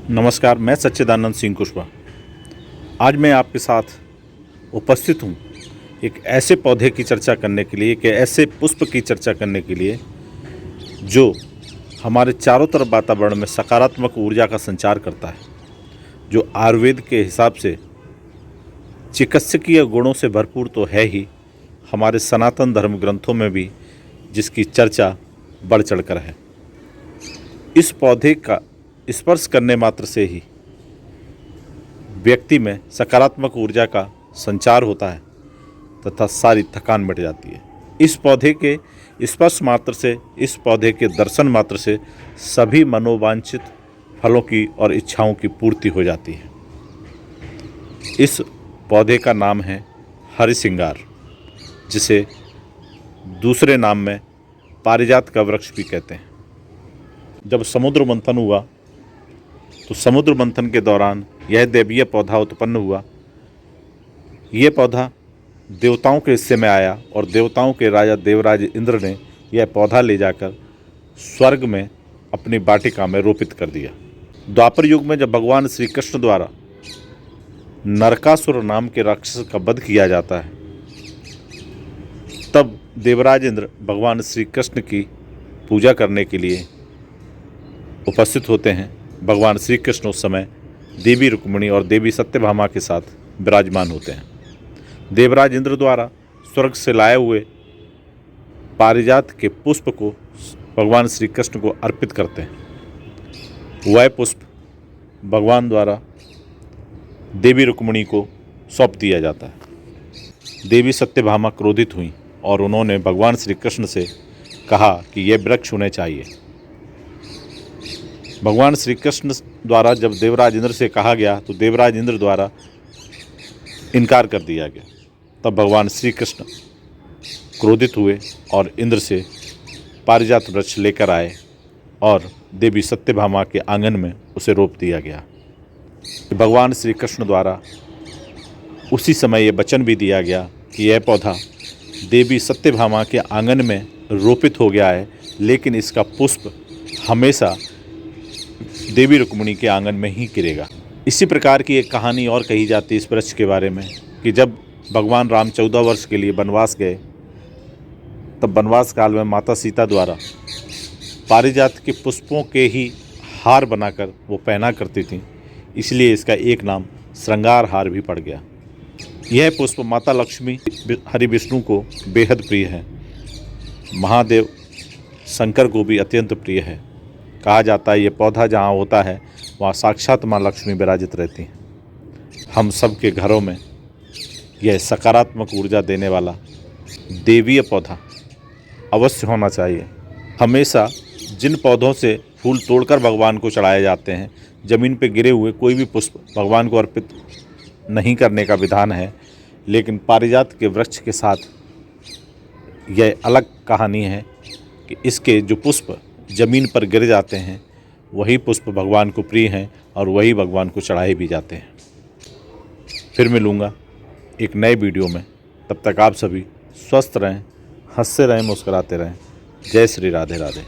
नमस्कार, मैं सच्चिदानंद सिंह कुशवाहा। आज मैं आपके साथ उपस्थित हूँ एक ऐसे पौधे की चर्चा करने के लिए, एक ऐसे पुष्प की चर्चा करने के लिए जो हमारे चारों तरफ वातावरण में सकारात्मक ऊर्जा का संचार करता है, जो आयुर्वेद के हिसाब से चिकित्सकीय गुणों से भरपूर तो है ही, हमारे सनातन धर्म ग्रंथों में भी जिसकी चर्चा बढ़ चढ़कर है। इस पौधे का स्पर्श करने मात्र से ही व्यक्ति में सकारात्मक ऊर्जा का संचार होता है तथा सारी थकान मिट जाती है। इस पौधे के स्पर्श मात्र से, इस पौधे के दर्शन मात्र से सभी मनोवांछित फलों की और इच्छाओं की पूर्ति हो जाती है। इस पौधे का नाम है हरिसिंगार, जिसे दूसरे नाम में पारिजात का वृक्ष भी कहते हैं। जब समुद्र मंथन हुआ तो समुद्र मंथन के दौरान यह दैवीय पौधा उत्पन्न हुआ। यह पौधा देवताओं के हिस्से में आया और देवताओं के राजा देवराज इंद्र ने यह पौधा ले जाकर स्वर्ग में अपनी वाटिका में रोपित कर दिया। द्वापर युग में जब भगवान श्री कृष्ण द्वारा नरकासुर नाम के राक्षस का वध किया जाता है, तब देवराज इंद्र भगवान श्री कृष्ण की पूजा करने के लिए उपस्थित होते हैं। भगवान श्री कृष्ण उस समय देवी रुक्मिणी और देवी सत्यभामा के साथ विराजमान होते हैं। देवराज इंद्र द्वारा स्वर्ग से लाए हुए पारिजात के पुष्प को भगवान श्री कृष्ण को अर्पित करते हैं। वह पुष्प भगवान द्वारा देवी रुक्मिणी को सौंप दिया जाता है। देवी सत्यभामा क्रोधित हुई और उन्होंने भगवान श्री कृष्ण से कहा कि यह वृक्ष उन्हें चाहिए। भगवान श्री कृष्ण द्वारा जब देवराज इंद्र से कहा गया तो देवराज इंद्र द्वारा इनकार कर दिया गया। तब भगवान श्री कृष्ण क्रोधित हुए और इंद्र से पारिजात वृक्ष लेकर आए और देवी सत्यभामा के आंगन में उसे रोप दिया गया। भगवान श्री कृष्ण द्वारा उसी समय ये वचन भी दिया गया कि यह पौधा देवी सत्यभामा के आंगन में रोपित हो गया है, लेकिन इसका पुष्प हमेशा देवी रुक्मिणी के आंगन में ही गिरेगा। इसी प्रकार की एक कहानी और कही जाती है इस वृक्ष के बारे में कि जब भगवान राम 14 वर्ष के लिए वनवास गए, तब वनवास काल में माता सीता द्वारा पारिजात के पुष्पों के ही हार बनाकर वो पहना करती थीं, इसलिए इसका एक नाम श्रृंगार हार भी पड़ गया। यह पुष्प माता लक्ष्मी, हरि विष्णु को बेहद प्रिय है। महादेव शंकर को भी अत्यंत प्रिय है। कहा जाता है ये पौधा जहाँ होता है वहाँ साक्षात माँ लक्ष्मी विराजित रहती हैं। हम सब के घरों में यह सकारात्मक ऊर्जा देने वाला देवीय पौधा अवश्य होना चाहिए। हमेशा जिन पौधों से फूल तोड़कर भगवान को चढ़ाए जाते हैं, ज़मीन पे गिरे हुए कोई भी पुष्प भगवान को अर्पित नहीं करने का विधान है, लेकिन पारिजात के वृक्ष के साथ यह अलग कहानी है कि इसके जो पुष्प ज़मीन पर गिर जाते हैं वही पुष्प भगवान को प्रिय हैं और वही भगवान को चढ़ाए भी जाते हैं। फिर मिलूँगा एक नए वीडियो में। तब तक आप सभी स्वस्थ रहें, हंसते रहें, मुस्कुराते रहें। जय श्री राधे राधे।